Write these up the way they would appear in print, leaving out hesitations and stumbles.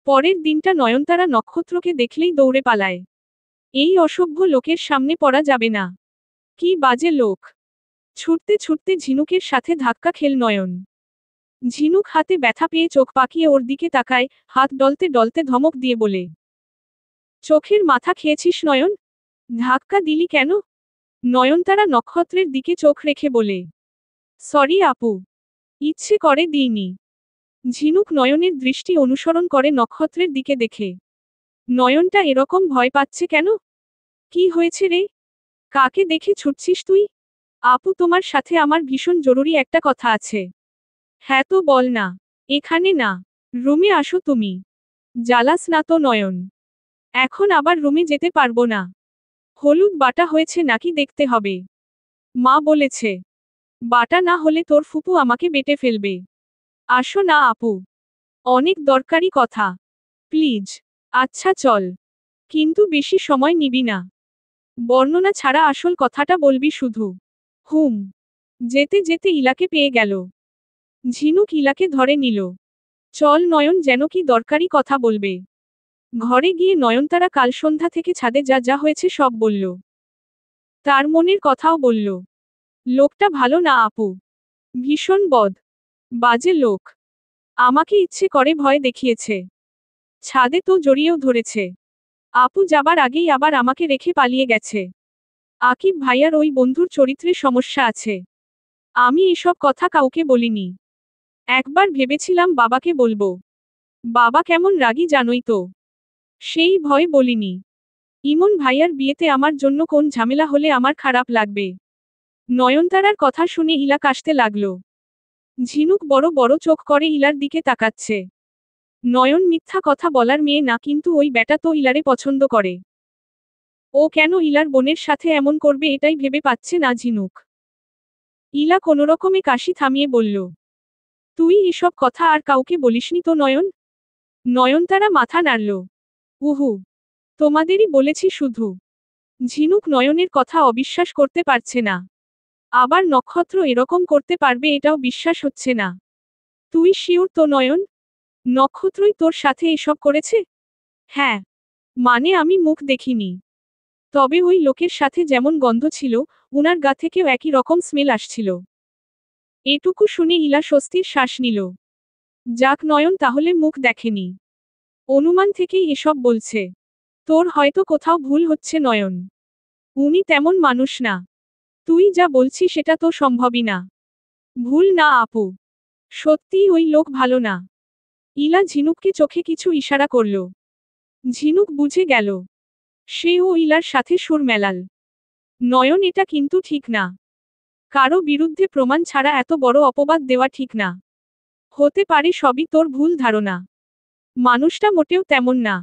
পরের দিনটা নয়নতারা নক্ষত্রকে দেখলেই দৌড়ে পালায়। এই অসভ্য লোকের সামনে পড়া যাবে না। কি বাজে লোক। ছুটতে ছুটতে ঝিনুকের সাথে ধাক্কা খেল নয়ন। ঝিনুক হাতে ব্যথা পেয়ে চোখ পাকিয়ে ওর দিকে তাকায়, হাত ডলতে ডলতে ধমক দিয়ে বলে, চোখের মাথা খেয়েছিস নয়ন? ধাক্কা দিলি কেন? নয়নতারা নক্ষত্রের দিকে চোখ রেখে বলে, সরি আপু, ইচ্ছে করে দিইনি। ঝিনুক নয়নের দৃষ্টি অনুসরণ করে নক্ষত্রের দিকে দেখে, নয়নটা এরকম ভয় পাচ্ছে কেন? কি হয়েছে রে? কাকে দেখে ছুটছিস তুই? আপু, তোমার সাথে আমার ভীষণ জরুরি একটা কথা আছে। হ্যাঁ তো বল না। এখানে না, রুমে আসো তুমি। জ্বালাস না তো নয়ন। এখন আবার রুমে যেতে পারবো না। হলুদ বাটা হয়েছে নাকি দেখতে হবে। মা বলেছে, বাটা না হলে তোর ফুপু আমাকে বেটে ফেলবে। আসো না আপু, অনেক দরকারি কথা। প্লিজ। আচ্ছা চল, কিন্তু বেশি সময় নিবি না। বর্ণনা ছাড়া আসল কথাটা বলবি শুধু। হুম। যেতে যেতে ইলাকে পেয়ে গেল। ঝিনুক ইলাকে ধরে নিল। চল নয়ন, যেন কি দরকারি কথা বলবে। ঘরে গিয়ে নয়নতারা কাল সন্ধ্যা থেকে ছাদে যা যা হয়েছে সব বলল। তার মনের কথাও বলল। লোকটা ভালো না আপু, ভীষণ বাজে লোক। আমাকে ইচ্ছে করে ভয় দেখিয়েছে। ছাদে তো জড়িয়েও ধরেছে। আপু যাবার আগেই আবার আমাকে রেখে পালিয়ে গেছে। আকিব ভাইয়ার ওই বন্ধুর চরিত্রে সমস্যা আছে। আমি এসব কথা কাউকে বলিনি। একবার ভেবেছিলাম বাবাকে বলবো। বাবা কেমন রাগী জানোই তো। সেই ভয়ে বলিনি। ইমন ভাইয়ার বিয়েতে আমার জন্য কোন ঝামেলা হলে আমার খারাপ লাগবে। নয়নতারার কথা শুনে ইলা কাশতে লাগল। ঝিনুক বড় বড় চোখ করে ইলার দিকে তাকাচ্ছে। নয়ন মিথ্যা কথা বলার মেয়ে না, কিন্তু ওই ব্যাটা তো ইলারে পছন্দ করে। ও কেন ইলার বোনের সাথে এমন করবে এটাই ভেবে পাচ্ছে না ঝিনুক। ইলা কোনোরকমে কাশি থামিয়ে বলল, তুই এসব কথা আর কাউকে বলিসনি তো নয়ন? নয়নতারা মাথা নাড়ল। উহু, তোমাদেরই বলেছি শুধু। ঝিনুক নয়নের কথা অবিশ্বাস করতে পারছে না। আবার নক্ষত্র এরকম করতে পারবে এটাও বিশ্বাস হচ্ছে না। তুই শিওর তো নয়ন? নক্ষত্রই তোর সাথে এসব করেছে? হ্যাঁ। মানে আমি মুখ দেখিনি। তবে ওই লোকের সাথে যেমন গন্ধ ছিল, উনার গা থেকেও একই রকম স্মেল আসছিল। এটুকু শুনে ইলা স্বস্তির শ্বাস নিল। যাক নয়ন, তাহলে মুখ দেখেনি। অনুমান থেকেই এসব বলছে। তোর হয়তো কোথাও ভুল হচ্ছে নয়ন। উনি তেমন মানুষ না। তুই যা বলছিস সেটা তো সম্ভবই না। ভুল না আপু, সত্যিই ওই লোক ভালো না। ইলা ঝিনুককে চোখে কিছু ইশারা করল। ঝিনুক বুঝে গেল। সেও ইলার সাথে সুর মেলাল। নয়ন, এটা কিন্তু ঠিক না। কারো বিরুদ্ধে প্রমাণ ছাড়া এত বড় অপবাদ দেওয়া ঠিক না। হতে পারে সবই তোর ভুল ধারণা। মানুষটা মোটেও তেমন না।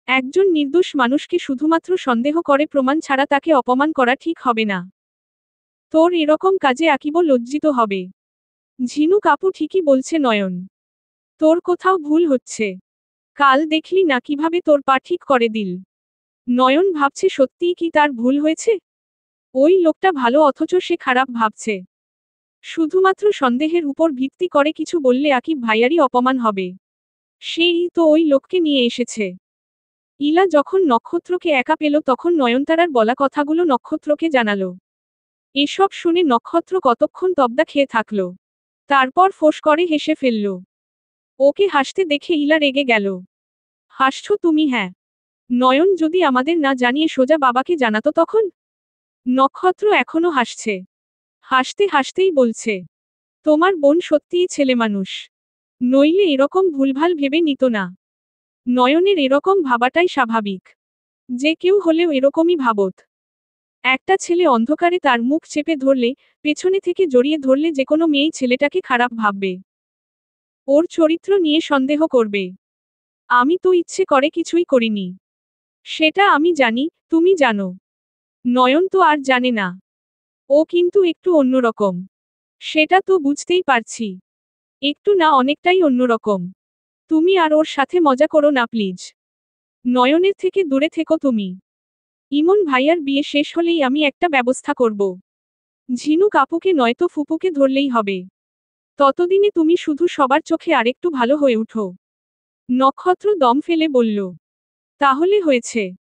একজন নির্দোষ মানুষকে শুধুমাত্র সন্দেহ করে প্রমাণ ছাড়া তাকে অপমান করা ঠিক হবে না। তোর এরকম কাজে আকিবও লজ্জিত হবে। ঝিনুক আপু ঠিকই বলছে নয়ন। তোর কোথাও ভুল হচ্ছে। কাল দেখলি না কিভাবে তোর পা ঠিক করে দিল। নয়ন ভাবছে সত্যিই কি তার ভুল হয়েছে? ওই লোকটা ভালো অথচ সে খারাপ ভাবছে। শুধুমাত্র সন্দেহের উপর ভিত্তি করে কিছু বললে আকিব ভাইয়ারই অপমান হবে। সেই তো ওই লোককে নিয়ে এসেছে। ইলা যখন নক্ষত্রকে একা পেল তখন নয়নতারার বলা কথাগুলো নক্ষত্রকে জানালো। এসব শুনে নক্ষত্র কতক্ষণ তবদা খেয়ে থাকল। তারপর ফোঁস করে হেসে ফেলল। ওকে হাসতে দেখে ইলা রেগে গেল। হাসছো তুমি? হ্যাঁ। নয়ন যদি আমাদের না জানিয়ে সোজা বাবাকে জানাতো তখন? নক্ষত্র এখনো হাসছে। হাসতে হাসতেই বলছে, তোমার বোন সত্যিই ছেলেমানুষ। নইলে এরকম ভুলভাল ভেবে নিত না। নয়নের এরকম ভাবাটাই স্বাভাবিক। যে কেউ হলেও এরকমই ভাবত। একটা ছেলে অন্ধকারে তার মুখ চেপে ধরলে, পেছনে থেকে জড়িয়ে ধরলে যে কোনো মেয়েই ছেলেটাকে খারাপ ভাববে। ওর চরিত্র নিয়ে সন্দেহ করবে। আমি তো ইচ্ছে করে কিছুই করিনি। সেটা আমি জানি, তুমি জানো। নয়ন তো আর জানে না। ও কিন্তু একটু অন্যরকম। সেটা তো বুঝতেই পারছি। একটু না, অনেকটাই অন্যরকম। তুমি আর ওর সাথে মজা করো না প্লিজ। নয়নের থেকে দূরে থেকো তুমি। ইমন ভাইয়ার বিয়ে শেষ হলেই আমি একটা ব্যবস্থা করব। ঝিনুক আপুকে নয়তো ফুপুকে ধরলেই হবে। ততদিনে তুমি শুধু সবার চোখে আরেকটু ভালো হয়ে উঠো। নক্ষত্র দম ফেলে বলল, তাহলে হয়েছে।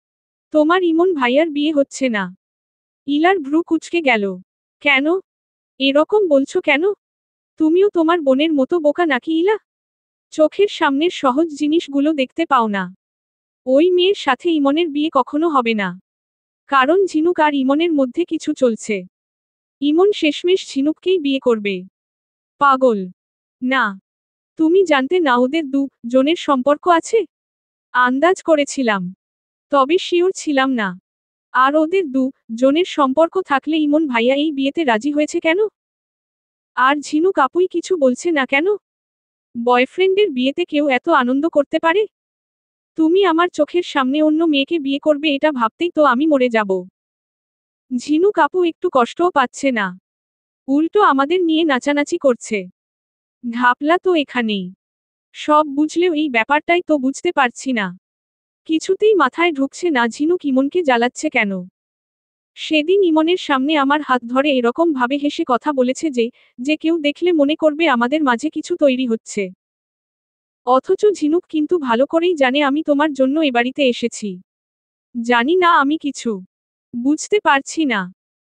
তোমার ইমন ভাইয়ার বিয়ে হচ্ছে না। ইলার ভ্রু কুঁচকে গেল। কেন? এরকম বলছো কেন? তুমিও তোমার বোনের মতো বোকা নাকি ইলা? চোখের সামনের সহজ জিনিসগুলো দেখতে পাও না। ওই মেয়ের সাথে ইমনের বিয়ে কখনো হবে না। কারণ ঝিনুক আর ইমনের মধ্যে কিছু চলছে। ইমন শেষমেশ ঝিনুককেই বিয়ে করবে। পাগল। না। তুমি জানতে না ওদের জনের সম্পর্ক আছে? আন্দাজ করেছিলাম। তবে শিওর ছিলাম না। আর ওদের জনের সম্পর্ক থাকলে ইমন ভাইয়া এই বিয়েতে রাজি হয়েছে কেন? আর ঝিনুক আপুই কিছু বলছে না কেন? বয়ফ্রেন্ডের বিয়েতে কেউ এত আনন্দ করতে পারে? তুমি আমার চোখের সামনে অন্য মেয়েকে বিয়ে করবে এটা ভাবতেই তো আমি মরে যাব। ঝিনুক আপু একটু কষ্টও পাচ্ছে না। উল্টো আমাদের নিয়ে নাচানাচি করছে। ঘাপলা তো এখানেই। সব বুঝলেও এই ব্যাপারটাই তো বুঝতে পারছি না। কিছুতেই মাথায় ঢুকছে না ঝিনুক ইমনকে জ্বালাচ্ছে কেন। সেদিন ইমনের সামনে আমার হাত ধরে এরকম ভাবে হেসে কথা বলেছে যে কেউ দেখলে মনে করবে আমাদের মাঝে কিছু তৈরি হচ্ছে। অথচ ঝিনুক কিন্তু ভালো করেই জানে আমি তোমার জন্য এ বাড়িতে এসেছি। জানি না আমি কিছু বুঝতে পারছি না।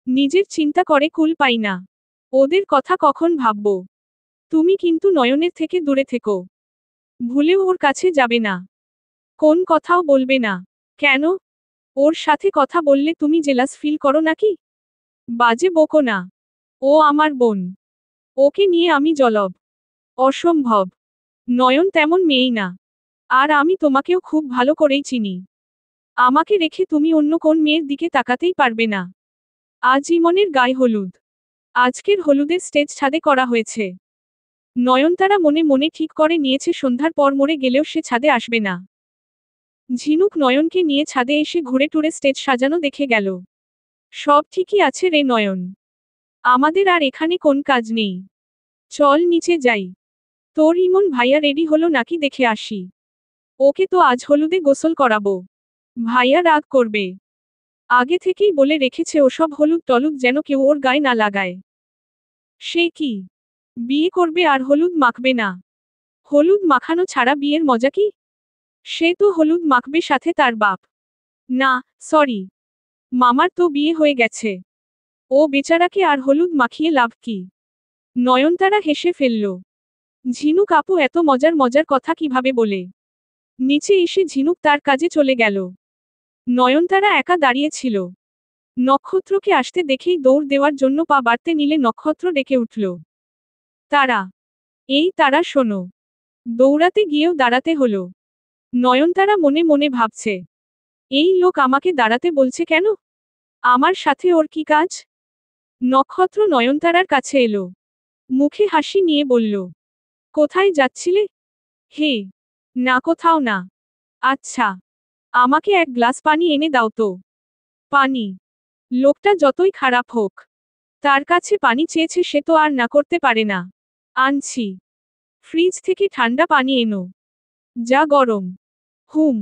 নিজের চিন্তা করে কুল পাই না। ওদের কথা কখন ভাবব। তুমি কিন্তু নয়নের থেকে দূরে থেকো। ভুলেও ওর কাছে যাবে না। কোন কথাও বলবে না। কেন? ওর সাথে কথা বললে তুমি জেলাস ফিল করো নাকি? বাজে বকো না। ও আমার বোন। ওকে নিয়ে আমি জলব। অসম্ভব। নয়ন তেমন মেয়েই না। আর আমি তোমাকেও খুব ভালো করেই চিনি। আমাকে রেখে তুমি অন্য কোন মেয়ের দিকে তাকাতেই পারবে না। আজ ইমনের গায়ে হলুদ। আজকের হলুদের স্টেজ ছাদে করা হয়েছে। নয়নতারা মনে মনে ঠিক করে নিয়েছে সন্ধ্যার পর মরে গেলেও সে ছাদে আসবে না। ঝিনুক নয়নকে নিয়ে ছাদে এসে ঘুরে টুরে স্টেজ সাজানো দেখে গেল। সব ঠিকই আছে রে নয়ন। আমাদের আর এখানে কোন কাজ নেই। চল নিচে যাই। তোর ইমন ভাইয়া রেডি হলো নাকি দেখে আসি। ওকে তো আজ হলুদে গোসল করাবো। ভাইয়া রাগ করবে। আগে থেকেই বলে রেখেছে ওসব হলুদ টলুদ যেন কেউ ওর গায়ে না লাগায়। সে কি? বিয়ে করবে আর হলুদ মাখবে না? হলুদ মাখানো ছাড়া বিয়ের মজা কি? সে তো হলুদ মাখবে সাথে তার বাপ। না, সরি। মামার তো বিয়ে হয়ে গেছে। ও বেচারাকে আর হলুদ মাখিয়ে লাভ কি? নয়নতারা হেসে ফেলল। ঝিনুক আপু এত মজার মজার কথা কিভাবে বলে? নিচে এসে ঝিনুক তার কাজে চলে গেল। নয়নতারা একা দাঁড়িয়ে ছিল। নক্ষত্রকে আসতে দেখেই দৌড় দেওয়ার জন্য পা বাড়তে নিলে নক্ষত্র ডেকে উঠল। তারা। এই তারা শোনো। দৌড়াতে গিয়েও দাঁড়াতে হলো। নয়নতারা মনে মনে ভাবছে। এই লোক আমাকে দাঁড়াতে বলছে কেন? আমার সাথে ওর কি কাজ? নক্ষত্র নয়নতারার কাছে এলো। মুখে হাসি নিয়ে বলল, কোথায় যাচ্ছিলে? হে। না কোথাও না। আচ্ছা। আমাকে এক গ্লাস পানি এনে দাও তো। পানি? লোকটা যতই খারাপ হোক, তার কাছে পানি চেয়েছে সে তো আর না করতে পারে না। আনছি। ফ্রিজ থেকে ঠান্ডা পানি এনো। যা গরম। হুম।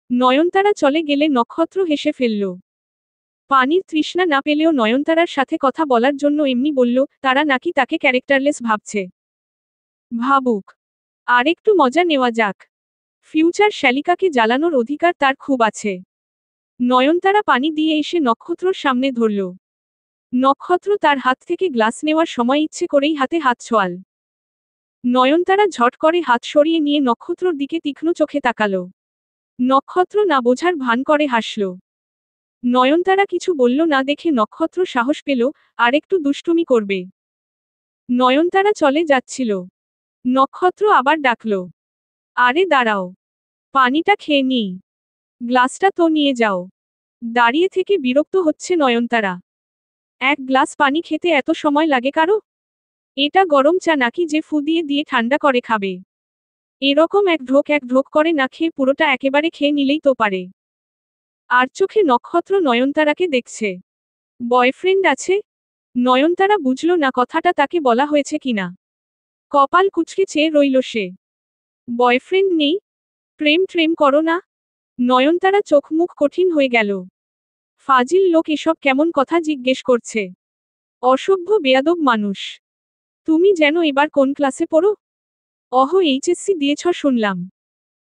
নয়নতারা চলে গেলে নক্ষত্র হেসে ফেলল। পানির তৃষ্ণা না পেলেও নয়নতারার সাথে কথা বলার জন্য এমনি বলল, তারা নাকি তাকে ক্যারেক্টারলেস ভাবছে। ভাবুক। আরেকটু মজা নেওয়া যাক। ফিউচার শ্যালিকাকে জ্বালানোর অধিকার তার খুব আছে। নয়নতারা পানি দিয়ে এসে নক্ষত্রর সামনে ধরল। নক্ষত্র তার হাত থেকে গ্লাস নেওয়ার সময় ইচ্ছে করেই হাতে হাত ছোঁয়াল। নয়নতারা ঝট করে হাত সরিয়ে নিয়ে নক্ষত্রর দিকে তীক্ষ্ণ চোখে তাকালো। নক্ষত্র না বোঝার ভান করে হাসল। নয়নতারা কিছু বলল না দেখে নক্ষত্র সাহস পেল, আরেকটু দুষ্টুমি করবে। নয়নতারা চলে যাচ্ছিল। নক্ষত্র আবার ডাকল, আরে দাঁড়াও। পানিটা খেয়ে নিই। গ্লাসটা তো নিয়ে যাও। দাঁড়িয়ে থেকে বিরক্ত হচ্ছে নয়নতারা। এক গ্লাস পানি খেতে এত সময় লাগে কারো? এটা গরম চা নাকি যে ফু দিয়ে দিয়ে ঠান্ডা করে খাবে? এরকম এক ঢোক করে না খেয়ে পুরোটা একেবারে খেয়ে নিলেই তো পারে। আর চোখে নক্ষত্র নয়নতারাকে দেখছে। বয়ফ্রেন্ড আছে? নয়নতারা বুঝল না কথাটা তাকে বলা হয়েছে কিনা। কপাল কুঁচকে চেয়ে রইল সে। বয়ফ্রেন্ড নেই? প্রেম করো না? নয়নতারা চোখ মুখ কঠিন হয়ে গেল। ফাজিল লোক এসব কেমন কথা জিজ্ঞেস করছে। অসভ্য বেয়াদব মানুষ। তুমি যেন এবার কোন ক্লাসে পড়ো? এইচএসসি দিয়েছ শুনলাম।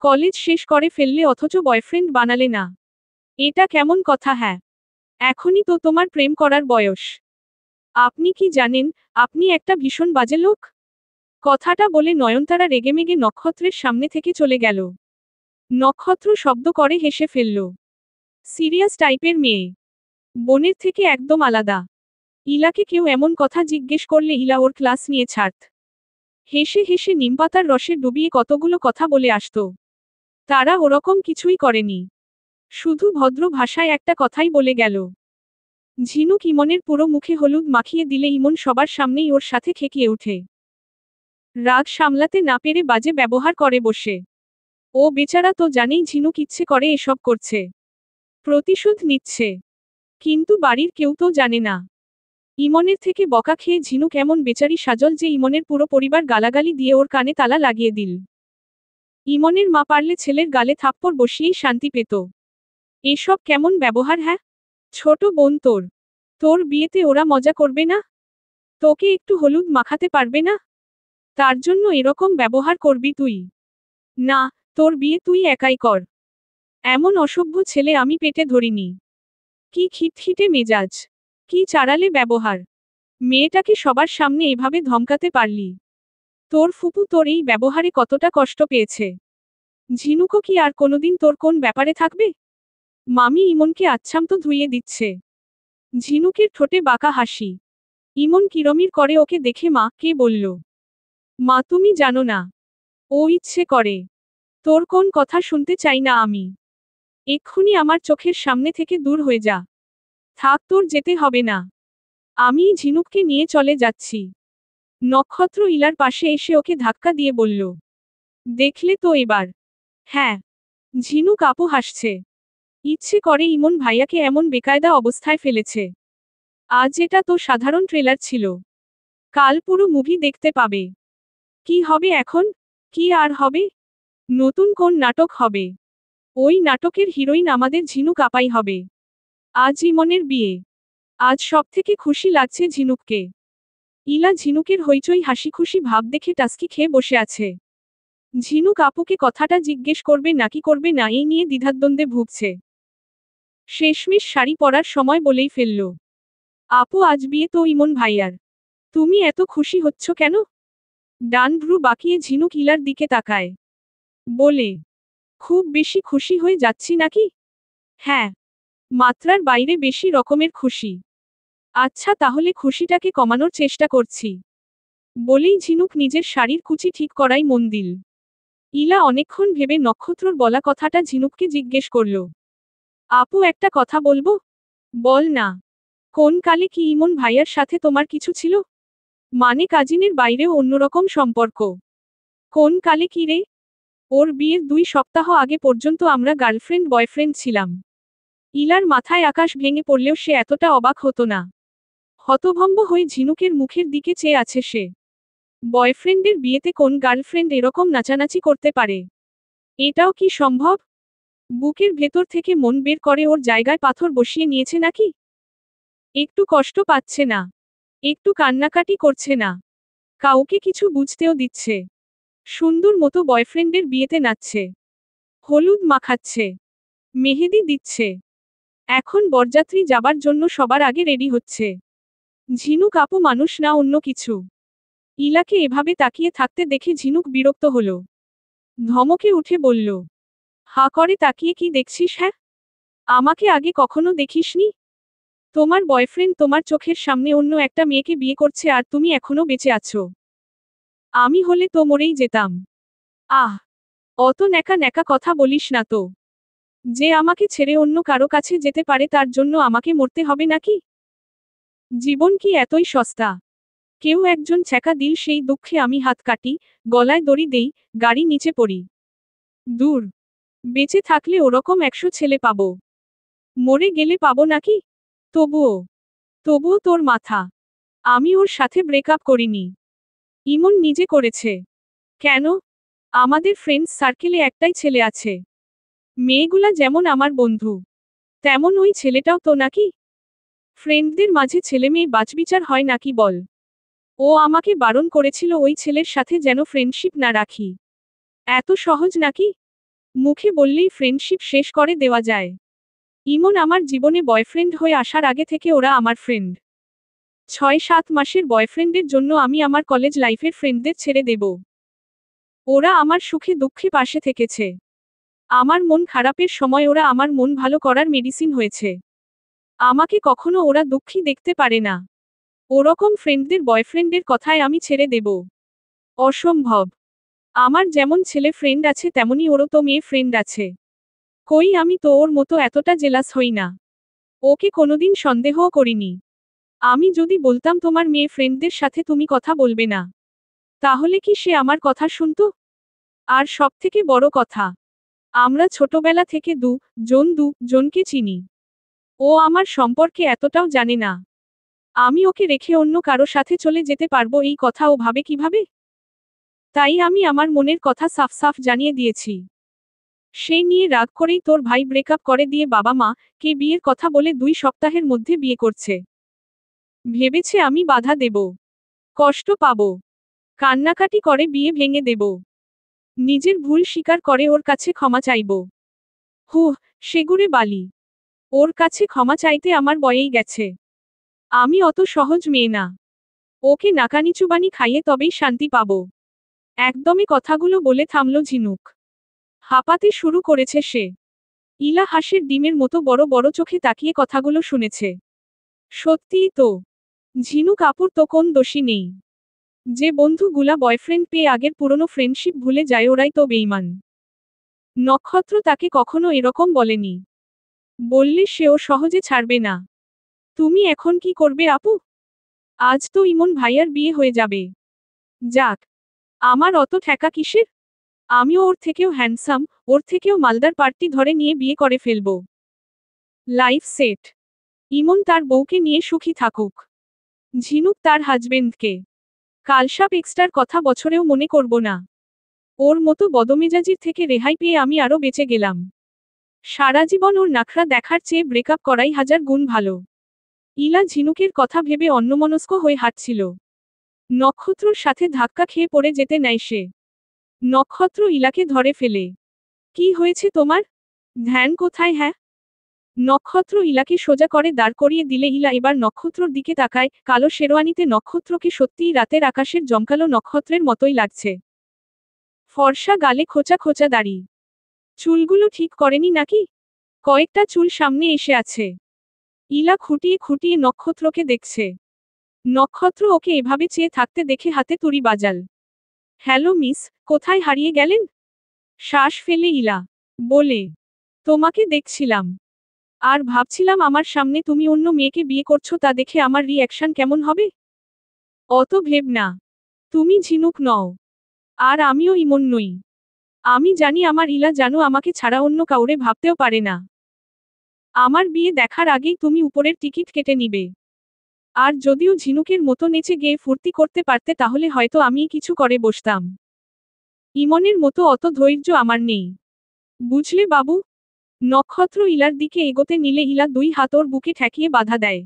কলেজ শেষ করে ফেললে অথচ বয়ফ্রেন্ড বানালে না। এটা কেমন কথা? হ্যাঁ, এখনই তো তোমার প্রেম করার বয়স। আপনি কি জানেন, আপনি একটা ভীষণ বাজে লোক? কথাটা বলে নয়নতারা রেগেমেগে নক্ষত্রের সামনে থেকে চলে গেল। নক্ষত্র শব্দ করে হেসে ফেলল। সিরিয়াস টাইপের মেয়ে, বোনের থেকে একদম আলাদা। ইলাকে কেউ এমন কথা জিজ্ঞেস করলে ইলা ওর ক্লাস নিয়ে ছাড়ত। হেসে হেসে নিমপাতার রসে ডুবিয়ে কতগুলো কথা বলে আসত। তারা ওরকম কিছুই করেনি, শুধু ভদ্র ভাষায় একটা কথাই বলে গেল। ঝিনুক ইমনের পুরো মুখে হলুদ মাখিয়ে দিলে ইমন সবার সামনেই ওর সাথে খেকিয়ে ওঠে। রাগ সামলাতে না পেরে বাজে ব্যবহার করে বসে। ও বেচারা তো জানেই ঝিনুক ইচ্ছে করে এসব করছে, প্রতিশোধ নিচ্ছে, কিন্তু বাড়ির কেউ তো জানে না। ইমনের থেকে বকা খেয়ে ঝিনুক এমন বেচারি সাজল যে ইমনের পুরো পরিবার গালাগালি দিয়ে ওর কানে তালা লাগিয়ে দিল। ইমনের মা পারলে ছেলের গালে থাপ্পড় বসিয়েই শান্তি পেত। এসব কেমন ব্যবহার? হ্যাঁ, ছোট বোন তোর, তোর বিয়েতে ওরা মজা করবে না? তোকে একটু হলুদ মাখাতে পারবে না? তার জন্য এরকম ব্যবহার করবি তুই? না, তোর বিয়ে তুই একাই কর। এমন অসভ্য ছেলে আমি পেটে ধরিনি। কি খিটখিটে মেজাজ, কি চাড়ালে ব্যবহার! মেয়েটাকে সবার সামনে এভাবে ধমকাতে পারলি? তোর ফুপু তোর এই ব্যবহারে কতটা কষ্ট পেয়েছে। ঝিনুকও কি আর কোনোদিন তোর কোন ব্যাপারে থাকবে? মামি ইমনকে আচ্ছামতো ধুইয়ে দিচ্ছে। ঝিনুকের ঠোঁটে বাঁকা হাসি। ইমন কিরমির করে ওকে দেখে। মা, কে বলল? মা, তুমি জানো না? ও ইচ্ছে করে। তোর কোন কথা শুনতে চাই না আমি। এক্ষুনি আমার চোখের সামনে থেকে দূর হয়ে যা। থাক, তোর যেতে হবে না। আমি ঝিনুককে নিয়ে চলে যাচ্ছি। নক্ষত্র ইলার পাশে এসে ওকে ধাক্কা দিয়ে বলল। দেখলে তো এবার? হ্যাঁ। ঝিনুক আপু হাসছে। ইচ্ছে করে ইমন ভাইয়াকে এমন বেকায়দা অবস্থায় ফেলেছে। আজ এটা তো সাধারণ ট্রেলার ছিল, কাল পুরো মুভি দেখতে পাবে। কি হবে এখন? কি আর হবে? নতুন কোন নাটক হবে? ওই নাটকের হিরোইন আমাদের ঝিনুক আপাই হবে। আজ ইমনের বিয়ে। আজ সবথেকে খুশি লাগছে ঝিনুককে। ইলা ঝিনুকের হইচই হাসি খুশি ভাব দেখে টাস্কি খেয়ে বসে আছে। ঝিনুক আপুকে কথাটা জিজ্ঞেস করবে নাকি করবে না এই নিয়ে দ্বিধাদ্বন্দ্বে ভুগছে। শেষমেশ শাড়ি পরার সময় বলেই ফেলল। আপু, আজ বিয়ে তো ইমন ভাইয়ার। তুমি এত খুশি হচ্ছ কেন? ডান ভ্রু বাঁকিয়ে ঝিনুক ইলার দিকে তাকায়। বলে, খুব বেশি খুশি হয়ে যাচ্ছি নাকি? হ্যাঁ, মাত্রার বাইরে বেশি রকমের খুশি। আচ্ছা, তাহলে খুশিটাকে কমানোর চেষ্টা করছি। বলেই ঝিনুক নিজের শাড়ির কুচি ঠিক করাই মন দিল। ইলা অনেকক্ষণ ভেবে নক্ষত্রর বলা কথাটা ঝিনুককে জিজ্ঞেস করল। আপু, একটা কথা বলবো? বল না। কোন কালে কি ইমন ভাইয়ার সাথে তোমার কিছু ছিল? মানে কাজিনের বাইরেও অন্যরকম সম্পর্ক? কোন কালে কি রে? ওর বিয়ের 2 সপ্তাহ আগে পর্যন্ত আমরা গার্লফ্রেন্ড বয়ফ্রেন্ড ছিলাম। ইলার মাথায় আকাশ ভেঙে পড়লেও সে এতটা অবাক হতো না। হতভম্ব হয়ে ঝিনুকের মুখের দিকে চেয়ে আছে সে। বয়ফ্রেন্ডের বিয়েতে কোন গার্লফ্রেন্ড এরকম নাচানাচি করতে পারে? এটাও কি সম্ভব? বুকের ভেতর থেকে মন বের করে ওর জায়গায় পাথর বসিয়ে নিয়েছে নাকি? একটু কষ্ট পাচ্ছে না? একটু কান্নাকাটি করছে না? কাউকে কিছু বুঝতেও দিচ্ছে? সুন্দর মতো বয়ফ্রেন্ডের বিয়েতে নাচছে, হলুদ মাখাচ্ছে, মেহেদি দিচ্ছে। এখন বরযাত্রী যাবার জন্য সবার আগে রেডি হচ্ছে। ঝিনুক আপু মানুষ না অন্য কিছু। ইলাকে এভাবে তাকিয়ে থাকতে দেখে ঝিনুক বিরক্ত হলো। ধমকে উঠে বলল, হা করে তাকিয়ে কি দেখছিস? হ্যাঁ, আমাকে আগে কখনো দেখিসনি? তোমার বয়ফ্রেন্ড তোমার চোখের সামনে অন্য একটা মেয়েকে বিয়ে করছে আর তুমি এখনো বেঁচে আছো। আমি হলে তো মরেই যেতাম। আহ, অত ন্যাকা ন্যাকা কথা বলিস না তো। যে আমাকে ছেড়ে অন্য কারো কাছে যেতে পারে তার জন্য আমাকে মরতে হবে নাকি? জীবন কি এতই সস্তা? কেউ একজন ছ্যাঁকা দিল, সেই দুঃখে আমি হাত কাটি, গলায় দড়ি দেই, গাড়ি নিচে পড়ি। দূর, বেঁচে থাকলে ওরকম 100 ছেলে পাবো, মরে গেলে পাবো নাকি? তবুও তবুও তোর মাথা। আমি ওর সাথে ব্রেকআপ করিনি, ইমন নিজে করেছে। কেন? আমাদের ফ্রেন্ডস সার্কেলে একটাই ছেলে আছে। মেয়েগুলা যেমন আমার বন্ধু, তেমন ওই ছেলেটাও তো নাকি? ফ্রেন্ডদের মাঝে ছেলেমেয়ে বাছবিচার হয় নাকি বল? ও আমাকে বারণ করেছিল ওই ছেলের সাথে যেন ফ্রেন্ডশিপ না রাখি। এত সহজ নাকি? মুখে বললেই ফ্রেন্ডশিপ শেষ করে দেওয়া যায়। ইমন আমার জীবনে বয়ফ্রেন্ড হয়ে আসার আগে থেকে ওরা আমার ফ্রেন্ড। 6-7 মাসের বয়ফ্রেন্ডের জন্য আমি আমার কলেজ লাইফের ফ্রেন্ডদের ছেড়ে দেব? ওরা আমার সুখে দুঃখে পাশে থেকেছে। আমার মন খারাপের সময় ওরা আমার মন ভালো করার মেডিসিন হয়েছে। আমাকে কখনো ওরা দুঃখী দেখতে পারে না। ওরকম ফ্রেন্ডদের বয়ফ্রেন্ডের কথায় আমি ছেড়ে দেব? অসম্ভব। আমার যেমন ছেলে ফ্রেন্ড আছে তেমনি ওরও তো মেয়ে ফ্রেন্ড আছে। কই আমি তো ওর মতো এতটা জেলাস হই না। ওকে কোনোদিন সন্দেহও করিনি। আমি যদি বলতাম তোমার মেয়ে ফ্রেন্ডদের সাথে তুমি কথা বলবে না, তাহলে কি সে আমার কথা শুনতো? আর সবথেকে বড় কথা, আমরা ছোটবেলা থেকে জনকে চিনি। ও আমার সম্পর্কে এতটাও জানে না। আমি ওকে রেখে অন্য কারো সাথে চলে যেতে পারবো এই কথা ও ভাবে কিভাবে? তাই আমি আমার মনের কথা সাফ সাফ জানিয়ে দিয়েছি। সেই নিয়ে রাগ করেই তোর ভাই ব্রেকআপ করে দিয়ে বাবা মা কে বিয়ের কথা বলে 2 সপ্তাহের মধ্যে বিয়ে করছে। ভেবেছে আমি বাধা দেব, কষ্ট পাবো, কান্নাকাটি করে বিয়ে ভেঙে দেব, নিজের ভুল স্বীকার করে ওর কাছে ক্ষমা চাইব। হুহ, সেগুড়ে বালি। ওর কাছে ক্ষমা চাইতে আমার বয়েই গেছে। আমি অত সহজ মেয়ে না। ওকে নাকানিচুবানি খাইয়ে তবেই শান্তি পাবো। একদমই কথাগুলো বলে থামল ঝিনুক। হাঁপাতে শুরু করেছে সে। ইলা হাঁসের ডিমের মতো বড় বড় চোখে তাকিয়ে কথাগুলো শুনেছে। সত্যিই তো, ঝিনুক আপুর তো কোন দোষী নেই। যে বন্ধুগুলা বয়ফ্রেন্ড পেয়ে আগের পুরনো ফ্রেন্ডশিপ ভুলে যায় ওরাই তো বেইমান। নক্ষত্র তাকে কখনো এরকম বলেনি। বললে সেও সহজে ছাড়বে না। তুমি এখন কি করবে আপু? আজ তো ইমন ভাইয়ার বিয়ে হয়ে যাবে। যাক, আমার অত ঠেকা কিসের? আমিও ওর থেকেও হ্যান্ডসাম, ওর থেকেও মালদার পার্টি ধরে নিয়ে বিয়ে করে ফেলব। Life set. ইমন তার বউকে নিয়ে সুখী থাকুক। ঝিনুক তার হাজবেন্ডকে। কালসাপ এক্সট্রার কথা বছরেও মনে করব না। ওর মতো বদমেজাজির থেকে রেহাই পেয়ে আমি আরও বেঁচে গেলাম। সারা জীবন ওর নাখরা দেখার চেয়ে ব্রেকআপ করাই 1000 গুণ ভালো। ইলা ঝিনুকের কথা ভেবে অন্যমনস্ক হয়ে হাঁটছিল। নক্ষত্রর সাথে ধাক্কা খেয়ে পড়ে যেতে নেয় সে। নক্ষত্র ইলাকে ধরে ফেলে। কি হয়েছে তোমার? ধ্যান কোথায় হ্যাঁ? নক্ষত্র ইলাকে সোজা করে দাঁড় করিয়ে দিলে ইলা এবার নক্ষত্রর দিকে তাকায়। কালো শেরওয়ানিতে নক্ষত্রকে সত্যিই রাতের আকাশের জমকালো নক্ষত্রের মতোই লাগছে। ফর্সা গালে খোঁচা খোঁচা দাড়ি। চুলগুলো ঠিক করেনি নাকি? কয়েকটা চুল সামনে এসে আছে। ইলা খুঁটিয়ে খুঁটিয়ে নক্ষত্রকে দেখছে। নক্ষত্র ওকে এভাবে চেয়ে থাকতে দেখে হাতে তুড়ি বাজাল। হ্যালো মিস, কোথায় হারিয়ে গেলেন? শ্বাস ফেলে ইলা বলে, তোমাকে দেখছিলাম। আর ভাবছিলাম আমার সামনে তুমি অন্য মেয়েকে বিয়ে করছো তা দেখে আমার রিঅ্যাকশন কেমন হবে। অত ভেব না। তুমি ঝিনুক নও। আর আমিও ইমন নই। আমি জানি আমার ইলা জানো আমাকে ছাড়া অন্য কাউরে ভাবতেও পারে না। আমার বিয়ে দেখার আগেই তুমি উপরের টিকিট কেটে নিবে। আর যদিও ঝিনুকের মতো নেচে গিয়ে ফুর্তি করতে পারতে তাহলে হয়তো আমি কিছু করে বসতাম। ইমনের মতো অত ধৈর্য আমার নেই। বুঝলে বাবু? নক্ষত্র ইলার দিকে এগোতে নিলে ইলা 2 হাত ওর বুকে ঠেকিয়ে বাধা দেয়।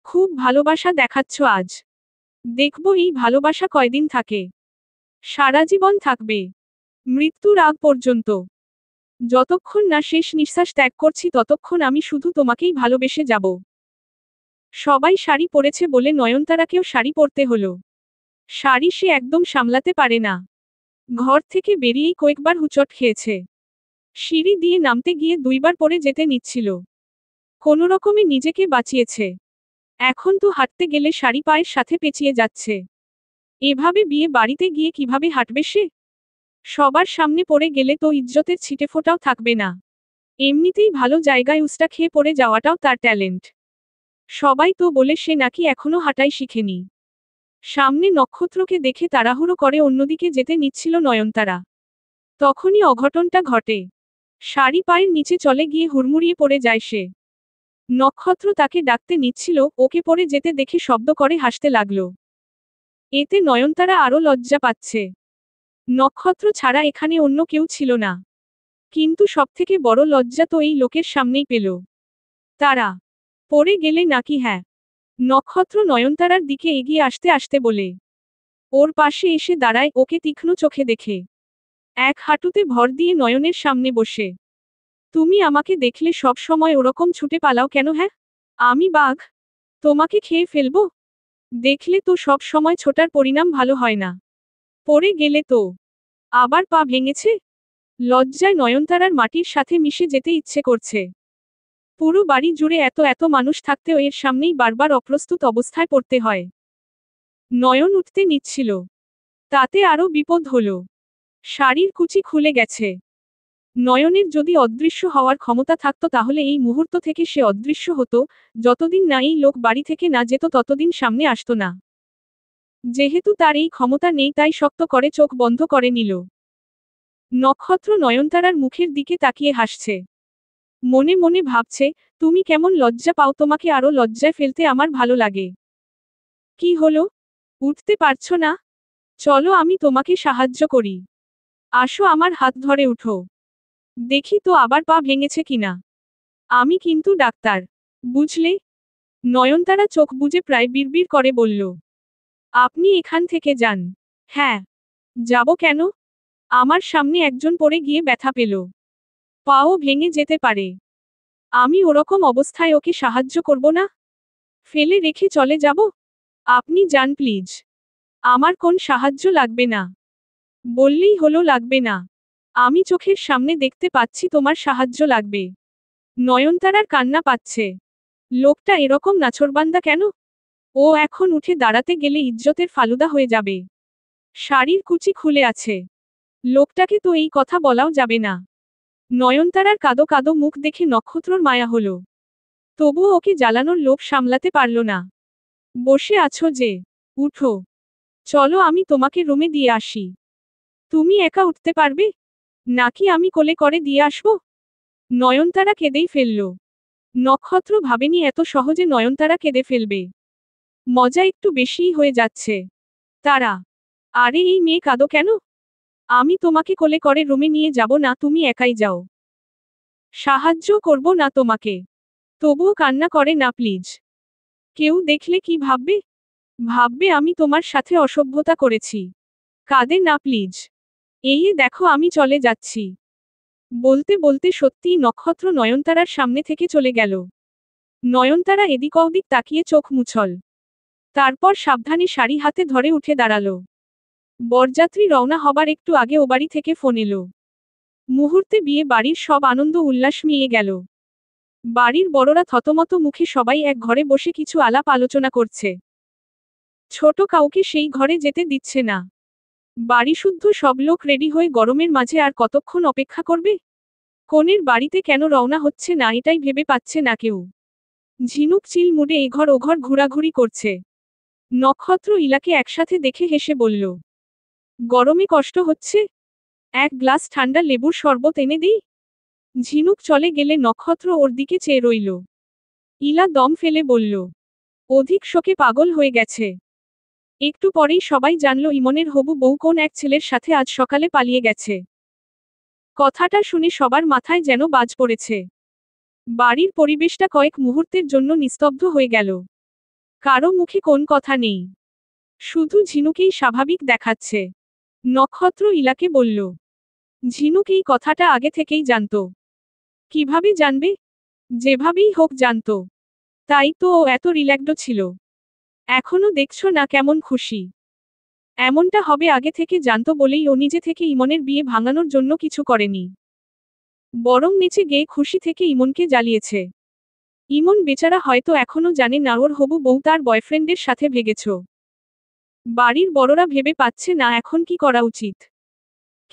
খুব ভালোবাসা দেখাচ্ছ আজ। দেখব এই ভালোবাসা কয়দিন থাকে। সারা জীবন থাকবে। মৃত্যুর আগ পর্যন্ত। যতক্ষণ না শেষ নিঃশ্বাস ত্যাগ করছি ততক্ষণ আমি শুধু তোমাকেই ভালোবেসে যাব। সবাই শাড়ি পরেছে বলে নয়নতারাকেও শাড়ি পরতে হলো। শাড়ি সে একদম সামলাতে পারে না। ঘর থেকে বেরিয়েই কয়েকবার হুচট খেয়েছে। সিঁড়ি দিয়ে নামতে গিয়ে 2 বার পড়ে যেতে নিচ্ছিল। কোনোরকমে নিজেকে বাঁচিয়েছে। এখন তো হাঁটতে গেলে শাড়ি পায়ের সাথে পেঁচিয়ে যাচ্ছে। এভাবে বিয়ে বাড়িতে গিয়ে কিভাবে হাঁটবে সে? সবার সামনে পড়ে গেলে তো ইজ্জতের ছিটেফোঁটাও থাকবে না। এমনিতেই ভালো জায়গায় উস্টা খেয়ে পড়ে যাওয়াটাও তার ট্যালেন্ট। সবাই তো বলে সে নাকি এখনো হাঁটাই শিখেনি। সামনে নক্ষত্রকে দেখে তাড়াহুড়ো করে অন্যদিকে যেতে নিচ্ছিল নয়নতারা। তখনই অঘটনটা ঘটে। শাড়ি পায়ের নিচে চলে গিয়ে হুড়মুড়িয়ে পড়ে যায় সে। নক্ষত্র তাকে ডাকতে নিচ্ছিল, ওকে পড়ে যেতে দেখে শব্দ করে হাসতে লাগলো। এতে নয়নতারা আরও লজ্জা পাচ্ছে। নক্ষত্র ছাড়া এখানে অন্য কেউ ছিল না। কিন্তু সবথেকে বড় লজ্জা তো এই লোকের সামনেই পেল। তারা পড়ে গেলে নাকি হ্যাঁ? নক্ষত্র নয়নতারার দিকে এগিয়ে আসতে আসতে বলে। ওর পাশে এসে দাঁড়ায় ওকে তীক্ষ্ণ চোখে দেখে। এক হাঁটুতে ভর দিয়ে নয়নের সামনে বসে। তুমি আমাকে দেখলে সব সময় ওরকম ছুটে পালাও কেন? হ্যাঁ, আমি বাঘ, তোমাকে খেয়ে ফেলবো? দেখলে তো সব সময় ছোটার পরিণাম ভালো হয় না। পড়ে গেলে তো আবার পা ভেঙেছে। লজ্জায় নয়নতারার মাটির সাথে মিশে যেতে ইচ্ছে করছে। পুরো বাড়ি জুড়ে এত এত মানুষ থাকতেও এর সামনেই বারবার অপ্রস্তুত অবস্থায় পড়তে হয়। নয়ন উঠতে নিচ্ছিল, তাতে আরও বিপদ হলো। শাড়ির কুচি খুলে গেছে। নয়নের যদি অদৃশ্য হওয়ার ক্ষমতা থাকতো তাহলে এই মুহূর্ত থেকে সে অদৃশ্য হতো, যতদিন না এই লোক বাড়ি থেকে না যেত ততদিন সামনে আসতো না। যেহেতু তার এই ক্ষমতা নেই তাই শক্ত করে চোখ বন্ধ করে নিল। নক্ষত্র নয়নতারার মুখের দিকে তাকিয়ে হাসছে। মনে মনে ভাবছে, তুমি কেমন লজ্জা পাও? তোমাকে আরো লজ্জায় ফেলতে আমার ভালো লাগে। কি হলো, উঠতে পারছো না? চলো আমি তোমাকে সাহায্য করি। আসো আমার হাত ধরে উঠো। দেখি তো আবার পা ভেঙেছে কিনা। আমি কিন্তু ডাক্তার, বুঝলে? নয়নতারা চোখ বুজে প্রায় বিড়বিড় করে বলল। আপনি এখান থেকে যান। হ্যাঁ, যাব কেন? আমার সামনে একজন পড়ে গিয়ে ব্যথা পেল, পাও ভেঙে যেতে পারে। আমি ওরকম অবস্থায় ওকে সাহায্য করব না? ফেলে রেখে চলে যাব? আপনি যান প্লিজ। আমার কোন সাহায্য লাগবে না। বললেই হলো লাগবে না। আমি চোখের সামনে দেখতে পাচ্ছি তোমার সাহায্য লাগবে। নয়নতারার কান্না পাচ্ছে। লোকটা এরকম নাছোড়বান্দা কেন? ও এখন উঠে দাঁড়াতে গেলে ইজ্জতের ফালুদা হয়ে যাবে। শাড়ির কুচি খুলে আছে। লোকটাকে তো এই কথা বলাও যাবে না। নয়নতারার কাদো কাদো মুখ দেখে নক্ষত্রর মায়া হলো। তবুও ওকে জ্বালানোর লোভ সামলাতে পারল না। বসে আছো যে, উঠো। চলো আমি তোমাকে রুমে দিয়ে আসি। তুমি একা উঠতে পারবে? নাকি আমি কোলে করে দিয়ে আসব? নয়নতারা কেঁদেই ফেলল। নক্ষত্র ভাবেনি এত সহজে নয়নতারা কেঁদে ফেলবে। মজা একটু বেশিই হয়ে যাচ্ছে। তারা, আরে এই মেয়ে কাঁদো কেন? আমি তোমাকে কোলে করে রুমে নিয়ে যাব না, তুমি একাই যাও। সাহায্য করব না তোমাকে। তবুও কান্না করে না প্লিজ। কেউ দেখলে কি ভাববে? ভাববে আমি তোমার সাথে অসভ্যতা করেছি। কাঁদে না প্লিজ। এই দেখো আমি চলে যাচ্ছি। বলতে বলতে সত্যিই নক্ষত্র নয়নতারার সামনে থেকে চলে গেল। নয়নতারা এদিক ওদিক তাকিয়ে চোখ মুছল। তারপর সাবধানে শাড়ি হাতে ধরে উঠে দাঁড়ালো। বরযাত্রী রওনা হবার একটু আগে ও বাড়ি থেকে ফোন এলো। মুহূর্তে বিয়ে বাড়ির সব আনন্দ উল্লাস মিয়ে গেল। বাড়ির বড়রা থতমত মুখে সবাই এক ঘরে বসে কিছু আলাপ আলোচনা করছে। ছোট কাউকে সেই ঘরে যেতে দিচ্ছে না। বাড়িশুদ্ধ সব লোক রেডি হয়ে গরমের মাঝে আর কতক্ষণ অপেক্ষা করবে? কনের বাড়িতে কেন রওনা হচ্ছে না এটাই ভেবে পাচ্ছে না কেউ। ঝিনুক চিল মুডে এঘর ওঘর ঘোরাঘুরি করছে। নক্ষত্র ইলাকে একসাথে দেখে হেসে বলল, গরমে কষ্ট হচ্ছে? এক গ্লাস ঠান্ডা লেবুর শরবত এনে দিই? ঝিনুক চলে গেলে নক্ষত্র ওর দিকে চেয়ে রইল। ইলা দম ফেলে বলল, অধিক শোকে পাগল হয়ে গেছে। একটু পরেই সবাই জানল ইমনের হবু বউ কোন এক ছেলের সাথে আজ সকালে পালিয়ে গেছে। কথাটা শুনে সবার মাথায় যেন বাজ পড়েছে। বাড়ির পরিবেশটা কয়েক মুহূর্তের জন্য নিস্তব্ধ হয়ে গেল। কারো মুখে কোন কথা নেই। শুধু ঝিনুকেই স্বাভাবিক দেখাচ্ছে। নক্ষত্র ইলাকে বলল, ঝিনুক এই কথাটা আগে থেকেই জানত। কিভাবে জানবে? যেভাবেই হোক জানত। তাই তো ও এত রিল্যাক্সড ছিল। এখনো দেখছো না কেমন খুশি। এমনটা হবে আগে থেকে জানতো বলেই ও নিজে থেকে ইমনের বিয়ে ভাঙানোর জন্য কিছু করেনি। বরং নেচে গেয়ে খুশি থেকে ইমনকে জ্বালিয়েছে। ইমন বেচারা হয়তো এখনো জানে না ওর হবু বউ তার বয়ফ্রেন্ডের সাথে ভেগেছ। বাড়ির বড়রা ভেবে পাচ্ছে না এখন কি করা উচিত।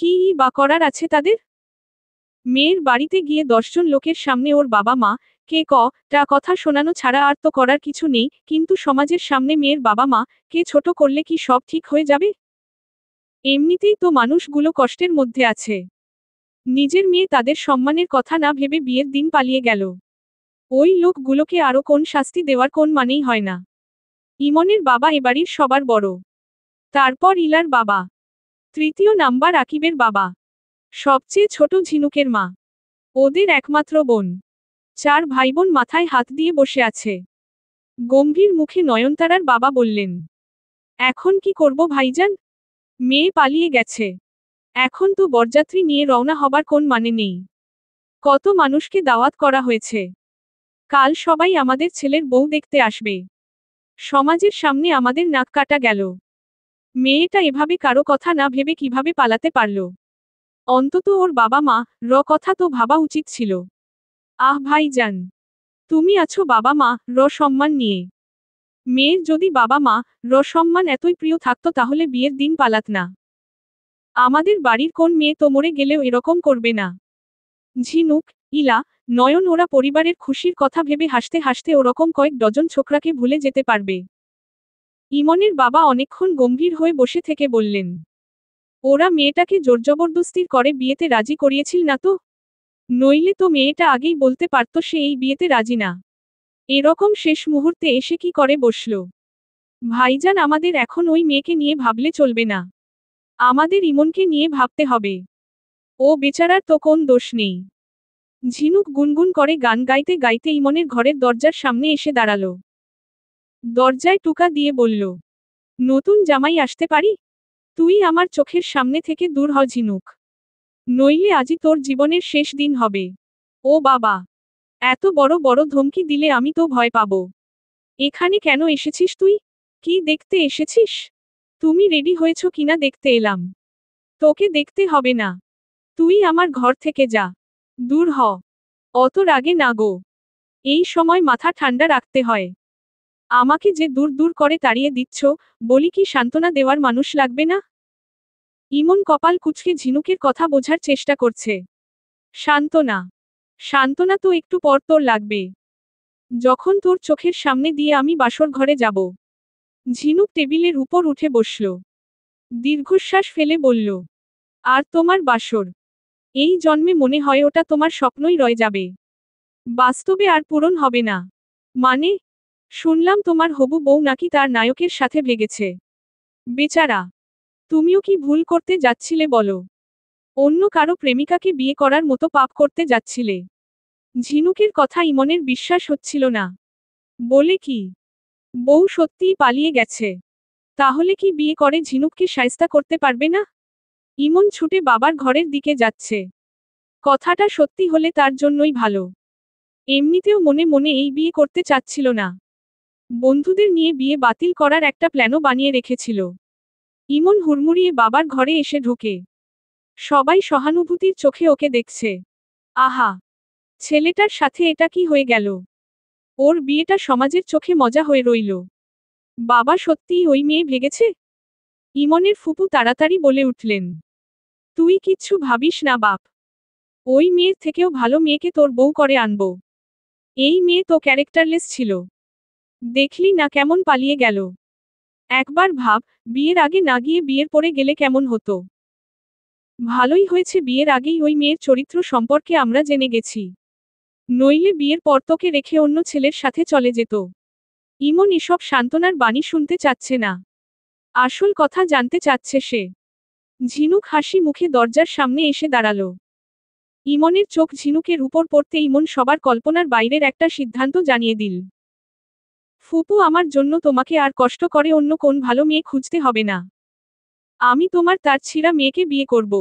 কি বা করার আছে তাদের? মেয়ের বাড়িতে গিয়ে 10 জন লোকের সামনে ওর বাবা মা কে টা কথা শোনানো ছাড়া আর তো করার কিছু নেই, কিন্তু সমাজের সামনে মেয়ের বাবা মা কে ছোট করলে কি সব ঠিক হয়ে যাবে? এমনিতেই তো মানুষগুলো কষ্টের মধ্যে আছে। নিজের মেয়ে তাদের সম্মানের কথা না ভেবে বিয়ের দিন পালিয়ে গেল। ওই লোকগুলোকে আরো কোন শাস্তি দেওয়ার কোন মানেই হয় না। ইমনের বাবা এবাড়ির সবার বড়। তারপর ইলার বাবা। তৃতীয় নাম্বার আকিবের বাবা। সবচেয়ে ছোট ঝিনুকের মা। ওদের একমাত্র বোন। 4 ভাইবোন মাথায় হাত দিয়ে বসে আছে। গম্ভীর মুখে নয়নতারার বাবা বললেন, এখন কি করব ভাইজান? মেয়ে পালিয়ে গেছে। এখন তো বরযাত্রী নিয়ে রওনা হবার কোন মানে নেই। কত মানুষকে দাওয়াত করা হয়েছে। কাল সবাই আমাদের ছেলের বউ দেখতে আসবে। সমাজের সামনে আমাদের নাক কাটা গেল। মেয়েটা এভাবে কারো কথা না ভেবে কিভাবে পালাতে পারল? অন্তত ওর বাবা মা কথা তো ভাবা উচিত ছিল। আহ ভাইজান, তুমি আছো বাবা মা সম্মান নিয়ে। মেয়ের যদি বাবা মা সম্মান এতই প্রিয় থাকতো তাহলে বিয়ের দিন পালাত না। আমাদের বাড়ির কোন মেয়ে তো মরে গেলেও এরকম করবে না। ঝিনুক, ইলা, নয়ন ওরা পরিবারের খুশির কথা ভেবে হাসতে হাসতে ওরকম কয়েক ডজন ছোকরাকে ভুলে যেতে পারবে। ইমনের বাবা অনেকক্ষণ গম্ভীর হয়ে বসে থেকে বললেন, ওরা মেয়েটাকে জোরজবরদস্তির করে বিয়েতে রাজি করিয়েছিল না তো? নইলে তো মেয়েটা আগেই বলতে পারত সে এই বিয়েতে রাজি না। এরকম শেষ মুহূর্তে এসে কি করে বসল? ভাইজান, আমাদের এখন ওই মেয়েকে নিয়ে ভাবলে চলবে না। আমাদের ইমনকে নিয়ে ভাবতে হবে। ও বেচারার তো কোন দোষ নেই। ঝিনুক গুনগুন করে গান গাইতে গাইতে ইমনের ঘরের দরজার সামনে এসে দাঁড়ালো। দরজায় টুকা দিয়ে বলল, নতুন জামাই আসতে পারি? তুই আমার চোখের সামনে থেকে দূর হ ঝিনুক, নইলে আজই তোর জীবনের শেষ দিন হবে। ও বাবা, এত বড় বড় ধমকি দিলে আমি তো ভয় পাব। এখানে কেন এসেছিস তুই? কি দেখতে এসেছিস? তুমি রেডি হয়েছ কিনা দেখতে এলাম। তোকে দেখতে হবে না, তুই আমার ঘর থেকে যা, দূর হ। অত রাগে না গো, এই সময় মাথা ঠান্ডা রাখতে হয়। আমাকে যে দূর দূর করে তাড়িয়ে দিচ্ছ, বলি কি সান্ত্বনা দেওয়ার মানুষ লাগবে না? ইমন কপাল কুঁচকে ঝিনুকের কথা বোঝার চেষ্টা করছে। সান্ত্বনা? সান্ত্বনা তো একটু পর তোর লাগবে, যখন তোর চোখের সামনে দিয়ে আমি বাসর ঘরে যাব। ঝিনুক টেবিলের উপর উঠে বসল। দীর্ঘশ্বাস ফেলে বলল, আর তোমার বাসর? এই জন্মে মনে হয় ওটা তোমার স্বপ্নই রয়ে যাবে, বাস্তবে আর পূরণ হবে না। মানে? শুনলাম তোমার হবু বউ নাকি তার নায়কের সাথে ভেগেছে। বেচারা, তুমিও কি ভুল করতে যাচ্ছিলে বলো? অন্য কারো প্রেমিকাকে বিয়ে করার মতো পাপ করতে যাচ্ছিলে? ঝিনুকের কথা ইমনের বিশ্বাস হচ্ছিল না। বলে কি, বউ সত্যিই পালিয়ে গেছে? তাহলে কি বিয়ে করে ঝিনুককে শায়েস্তা করতে পারবে না? ইমন ছুটে বাবার ঘরের দিকে যাচ্ছে। কথাটা সত্যি হলে তার জন্যই ভালো। এমনিতেও মনে মনে এই বিয়ে করতে চাচ্ছিল না। বন্ধুদের নিয়ে বিয়ে বাতিল করার একটা প্ল্যানও বানিয়ে রেখেছিল। ইমন হুড়মুড়িয়ে বাবার ঘরে এসে ঢোকে। সবাই সহানুভূতির চোখে ওকে দেখছে। আহা, ছেলেটার সাথে এটা কি হয়ে গেল? ওর বিয়েটা সমাজের চোখে মজা হয়ে রইল। বাবা সত্যিই ওই মেয়ে ভেগেছে? ইমনের ফুপু তাড়াতাড়ি বলে উঠলেন, তুই কিচ্ছু ভাবিস না বাপ, ওই মেয়ের থেকেও ভালো মেয়েকে তোর বউ করে আনব। এই মেয়ে তো ক্যারেক্টারলেস ছিল, দেখলি না কেমন পালিয়ে গেল। একবার ভাব, বিয়ের আগে না গিয়ে বিয়ের পরে গেলে কেমন হতো। ভালোই হয়েছে বিয়ের আগেই ওই মেয়ের চরিত্র সম্পর্কে আমরা জেনে গেছি, নইলে বিয়ের পর তোকে রেখে অন্য ছেলের সাথে চলে যেত। ইমন এসব সান্ত্বনার বাণী শুনতে চাচ্ছে না, আসল কথা জানতে চাচ্ছে সে। ঝিনুক হাসি মুখে দরজার সামনে এসে দাঁড়ালো। ইমনের চোখ ঝিনুকের উপর পড়তে ইমন সবার কল্পনার বাইরের একটা সিদ্ধান্ত জানিয়ে দিল। ফুপু, আমার জন্য তোমাকে আর কষ্ট করে অন্য কোন ভালো মেয়ে খুঁজতে হবে না। আমি তোমার তার ছিঁড়া মেয়েকে বিয়ে করব।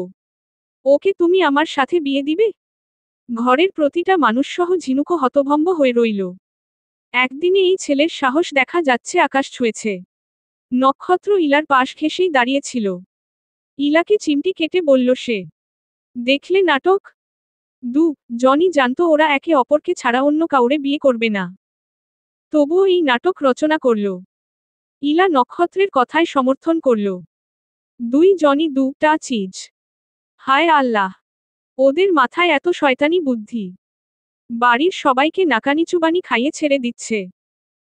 ওকে তুমি আমার সাথে বিয়ে দিবে? ঘরের প্রতিটা মানুষসহ ঝিনুকও হতভম্ব হয়ে রইল। একদিনে এই ছেলের সাহস দেখা যাচ্ছে আকাশ ছুঁয়েছে। নক্ষত্র ইলার পাশ ঘেঁষেই দাঁড়িয়েছিল। ইলাকে চিমটি কেটে বলল সে, দেখলে নাটক? জনি জানতো ওরা একে অপরকে ছাড়া অন্য কাউরে বিয়ে করবে না, তবুও এই নাটক রচনা করল। ইলা নক্ষত্রের কথায় সমর্থন করল। জনি দুটা চিজ। হায় আল্লাহ, ওদের মাথায় এত শয়তানি বুদ্ধি। বাড়ির সবাইকে নাকানিচুবানি খাইয়ে ছেড়ে দিচ্ছে,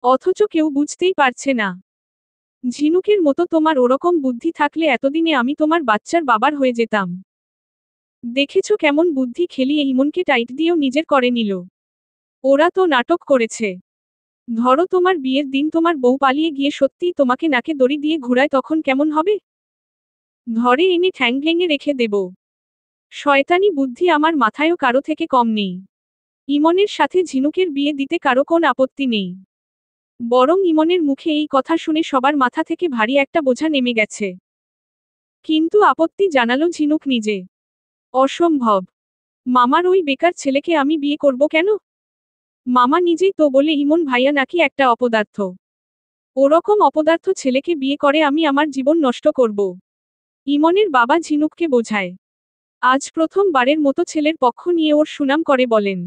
অথচ কেউ বুঝতেই পারছে না। ঝিনুকের মতো তোমার ওরকম বুদ্ধি থাকলে এতদিনে আমি তোমার বাচ্চার বাবার হয়ে যেতাম। দেখেছো কেমন বুদ্ধি খেলিয়ে ইমনকে টাইট দিয়েও নিজের করে নিল। ওরা তো নাটক করেছে। ধরো তোমার বিয়ের দিন তোমার বউ পালিয়ে গিয়ে সত্যিই তোমাকে নাকে দড়ি দিয়ে ঘুরায়, তখন কেমন হবে? ধরে এনে ঠ্যাং ভেঙে রেখে দেব। শয়তানি বুদ্ধি আমার মাথায়ও কারো থেকে কম নেই। ইমনের সাথে ঝিনুকের বিয়ে দিতে কারো কোন আপত্তি নেই। বরং ইমনের মুখে এই কথা শুনে সবার মাথা থেকে ভারী একটা বোঝা নেমে গেছে। কিন্তু আপত্তি জানালো ঝিনুক নিজে। অসম্ভব। মামার ওই বেকার ছেলেকে আমি বিয়ে করব কেন? মামা নিজেই তো বলে ইমন ভাইয়া নাকি একটা অপদার্থ। ওরকম অপদার্থ ছেলেকে বিয়ে করে আমি আমার জীবন নষ্ট করব। ইমনের বাবা ঝিনুককে বোঝায়। আজ প্রথমবারের মতো ছেলের পক্ষ নিয়ে ওর সুনাম করে বলেন।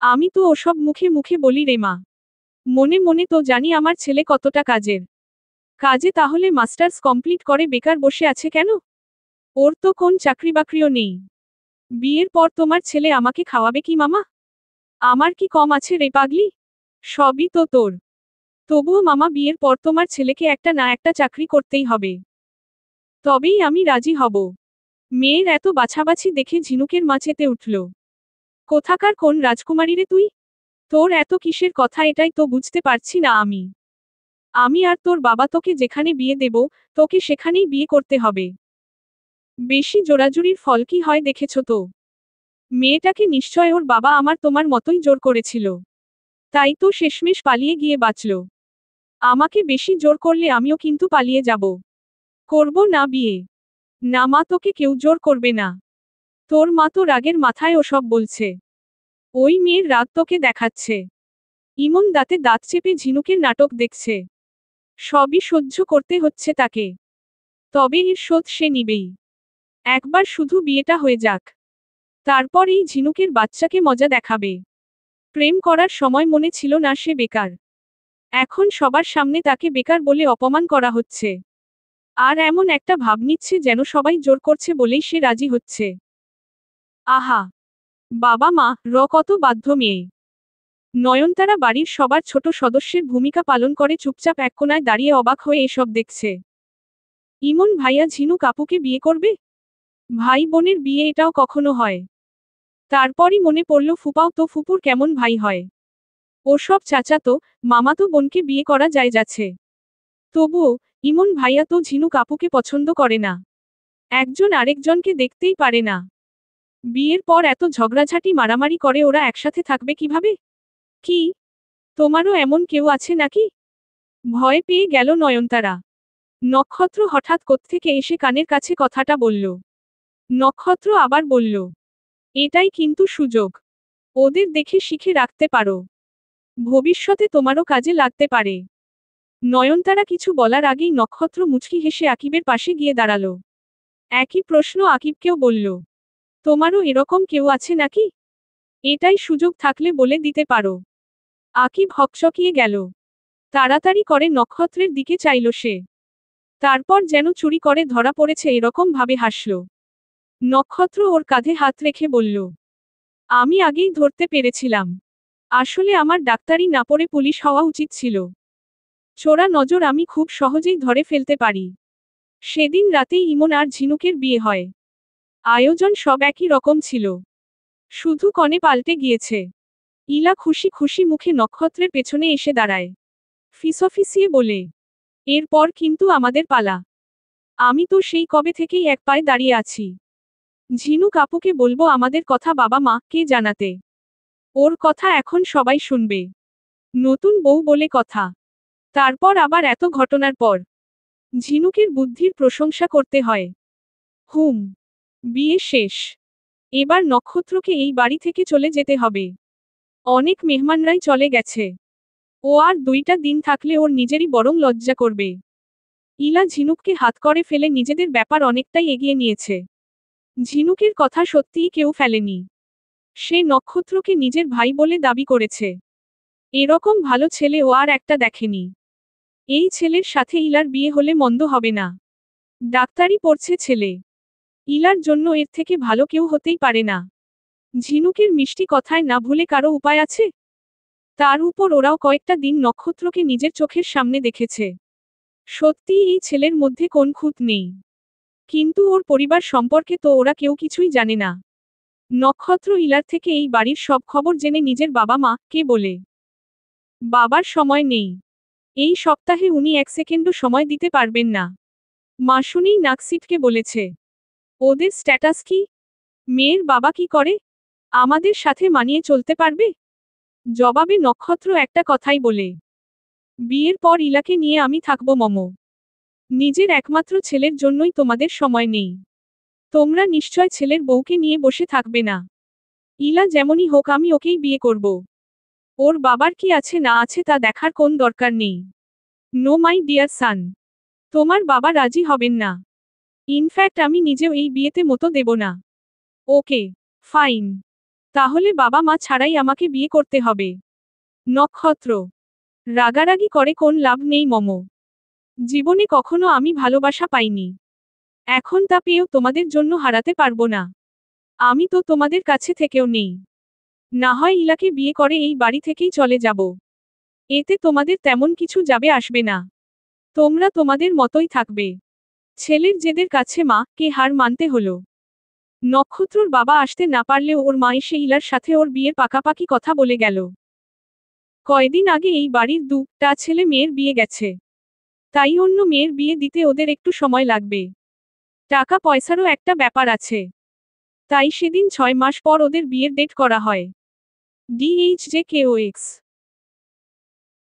আমি তো ওসব মুখে মুখে বলি রে মা। মনে মনে তো জানি আমার ছেলে কতটা কাজের। কাজে তাহলে মাস্টার্স কমপ্লিট করে বেকার বসে আছে কেন? ওর তো কোন চাকরি বাকরিও নেই। বিয়ের পর তোমার ছেলে আমাকে খাওয়াবে কি মামা? আমার কি কম আছে রে পাগলি? সবই তো তোর। তবুও মামা বিয়ের পর তোমার ছেলেকে একটা না একটা চাকরি করতেই হবে। তবেই আমি রাজি হব। মেয়ের এত বাছাবাছি দেখে ঝিনুকের মা চেতে উঠল। কোথাকার কোন রাজকুমারী রে তুই? তোর এত কিসের কথা এটাই তো বুঝতে পারছি না আমি। আমি আর তোর বাবা তোকে যেখানে বিয়ে দেব, তোকে সেখানেই বিয়ে করতে হবে। বেশি জোরাজুরির ফল কি হয় দেখেছ তো? মেয়েটাকে নিশ্চয় ওর বাবা আমার তোমার মতোই জোর করেছিল। তাই তো শেষমেশ পালিয়ে গিয়ে বাঁচল। আমাকে বেশি জোর করলে আমিও কিন্তু পালিয়ে যাব। করব না বিয়ে। না মা, তোকে কেউ জোর করবে না। তোর মা তো রাগের মাথায় ওসব বলছে। ওই মেয়ের রাগ তোকে দেখাচ্ছে। ইমন দাঁতে দাঁত চেপে ঝিনুকের নাটক দেখছে। সবই সহ্য করতে হচ্ছে তাকে। তবে এর শোধ সে নিবেই। একবার শুধু বিয়েটা হয়ে যাক। তারপর এই ঝিনুকের বাচ্চাকে মজা দেখাবে। প্রেম করার সময় মনে ছিল না সে বেকার। এখন সবার সামনে তাকে বেকার বলে অপমান করা হচ্ছে। আর এমন একটা ভাব নিচ্ছে যেন সবাই জোর করছে বলেই সে রাজি হচ্ছে। আহা! বাবা মা কত বাধ্য মেয়ে। নয়নতারা বাড়ির সবার ছোট সদস্যের ভূমিকা পালন করে চুপচাপ এক কোণায় দাঁড়িয়ে অবাক হয়ে এসব দেখছে। ইমন ভাইয়া ঝিনুক আপুকে বিয়ে করবে? ভাই বোনের বিয়ে এটাও কখনো হয়? তারপরই মনে পড়ল ফুপাও তো ফুপুর কেমন ভাই হয়। ওসব চাচাতো, মামাতো বোনকে বিয়ে করা যায় যাচ্ছে। তবুও, ইমন ভাইয়া তো ঝিনুক আপুকে পছন্দ করে না। একজন আরেকজনকে দেখতেই পারে না। বিয়ের পর এত ঝগড়াঝাটি মারামারি করে ওরা একসাথে থাকবে কিভাবে? কি? তোমারও এমন কেউ আছে নাকি? ভয় পেয়ে গেল নয়নতারা। নক্ষত্র হঠাৎ কোত্থেকে এসে কানের কাছে কথাটা বলল। নক্ষত্র আবার বলল, এটাই কিন্তু সুযোগ। ওদের দেখে শিখে রাখতে পারো। ভবিষ্যতে তোমারও কাজে লাগতে পারে। নয়নতারা কিছু বলার আগেই নক্ষত্র মুচকি হেসে আকিবের পাশে গিয়ে দাঁড়ালো। একই প্রশ্ন আকিবকেও বলল। তোমারও এরকম কেউ আছে নাকি? এটাই সুযোগ থাকলে বলে দিতে পারো। আকিব হকচকিয়ে গেল। তাড়াতাড়ি করে নক্ষত্রের দিকে চাইল সে। তারপর যেন চুরি করে ধরা পড়েছে এরকম ভাবে হাসল। নক্ষত্র ওর কাঁধে হাত রেখে বলল, আমি আগেই ধরতে পেরেছিলাম। আসলে আমার ডাক্তারি না পড়ে পুলিশ হওয়া উচিত ছিল। চোরা নজর আমি খুব সহজেই ধরে ফেলতে পারি। সেদিন রাতেই ইমন আর ঝিনুকের বিয়ে হয়। আয়োজন সব একই রকম ছিল। শুধু কনে পাল্টে গিয়েছে। ইলা খুশি খুশি মুখে নক্ষত্রের পেছনে এসে দাঁড়ায়। ফিসফিসিয়ে বলে, এরপর কিন্তু আমাদের পালা। আমি তো সেই কবে থেকেই এক পায়ে দাঁড়িয়ে আছি। ঝিনুক আপুকে বলবো আমাদের কথা বাবা মা কে জানাতে। ওর কথা এখন সবাই শুনবে। নতুন বউ বলে কথা। তারপর আবার এত ঘটনার পর ঝিনুকের বুদ্ধির প্রশংসা করতে হয়। হুম। বিয়ে শেষ। এবার নক্ষত্রকে এই বাড়ি থেকে চলে যেতে হবে। অনেক মেহমানরাই চলে গেছে। ও আর 2টা দিন থাকলে ওর নিজেরই বরং লজ্জা করবে। ইলা ঝিনুককে হাত করে ফেলে নিজেদের ব্যাপার অনেকটাই এগিয়ে নিয়েছে। ঝিনুকের কথা সত্যিই কেউ ফেলেনি। সে নক্ষত্রকে নিজের ভাই বলে দাবি করেছে। এরকম ভালো ছেলে ও আর একটা দেখেনি। এই ছেলের সাথে ইলার বিয়ে হলে মন্দ হবে না। ডাক্তারি পড়ছে ছেলে। ইলার জন্য এর থেকে ভালো কেউ হতেই পারে না। ঝিনুকের মিষ্টি কথায় না ভুলে কারো উপায় আছে? তার উপর ওরাও কয়েকটা দিন নক্ষত্রকে নিজের চোখের সামনে দেখেছে। সত্যিই এই ছেলের মধ্যে কোন খুঁত নেই। কিন্তু ওর পরিবার সম্পর্কে তো ওরা কেউ কিছুই জানে না। নক্ষত্র ইলার থেকে এই বাড়ির সব খবর জেনে নিজের বাবা মা কে বলে। বাবার সময় নেই। এই সপ্তাহে উনি 1 সেকেন্ডও সময় দিতে পারবেন না। মা শুনেই নাক সিটকে বলেছে, ওদের স্ট্যাটাস কি? মেয়ের বাবা কি করে? আমাদের সাথে মানিয়ে চলতে পারবে? জবাবে নক্ষত্র একটা কথাই বলে, বিয়ের পর ইলাকে নিয়ে আমি থাকবো মম। নিজের একমাত্র ছেলের জন্যই তোমাদের সময় নেই। তোমরা নিশ্চয় ছেলের বউকে নিয়ে বসে থাকবে না। ইলা যেমনই হোক আমি ওকেই বিয়ে করব। ওর বাবার কি আছে না আছে তা দেখার কোন দরকার নেই। No my dear son. তোমার বাবা রাজি হবেন না। ইনফ্যাক্ট আমি নিজেও এই বিয়েতে মতো দেব না। ওকে, ফাইন। তাহলে বাবা মা ছাড়াই আমাকে বিয়ে করতে হবে। নক্ষত্র। রাগারাগি করে কোন লাভ নেই মম। জীবনে কখনো আমি ভালোবাসা পাইনি। এখন তা পেয়েও তোমাদের জন্য হারাতে পারবো না। আমি তো তোমাদের কাছে থেকেও নেই। না হয় ইলাকে বিয়ে করে এই বাড়ি থেকেই চলে যাব। এতে তোমাদের তেমন কিছু যাবে আসবে না। তোমরা তোমাদের মতোই থাকবে। ছেলের জেদের কাছে মা কে হার মানতে হলো। নক্ষত্রর বাবা আসতে না পারলেও ওর মা এসে ইলার সাথে ওর বিয়ের পাকাপাকি কথা বলে গেল। কয়দিন আগে এই বাড়ির 2টা ছেলে মেয়ের বিয়ে গেছে। তাই অন্য মেয়ের বিয়ে দিতে ওদের একটু সময় লাগবে। টাকা পয়সারও একটা ব্যাপার আছে। তাই সেদিন 6 মাস পর ওদের বিয়ের ডেট করা হয়। DHJKOX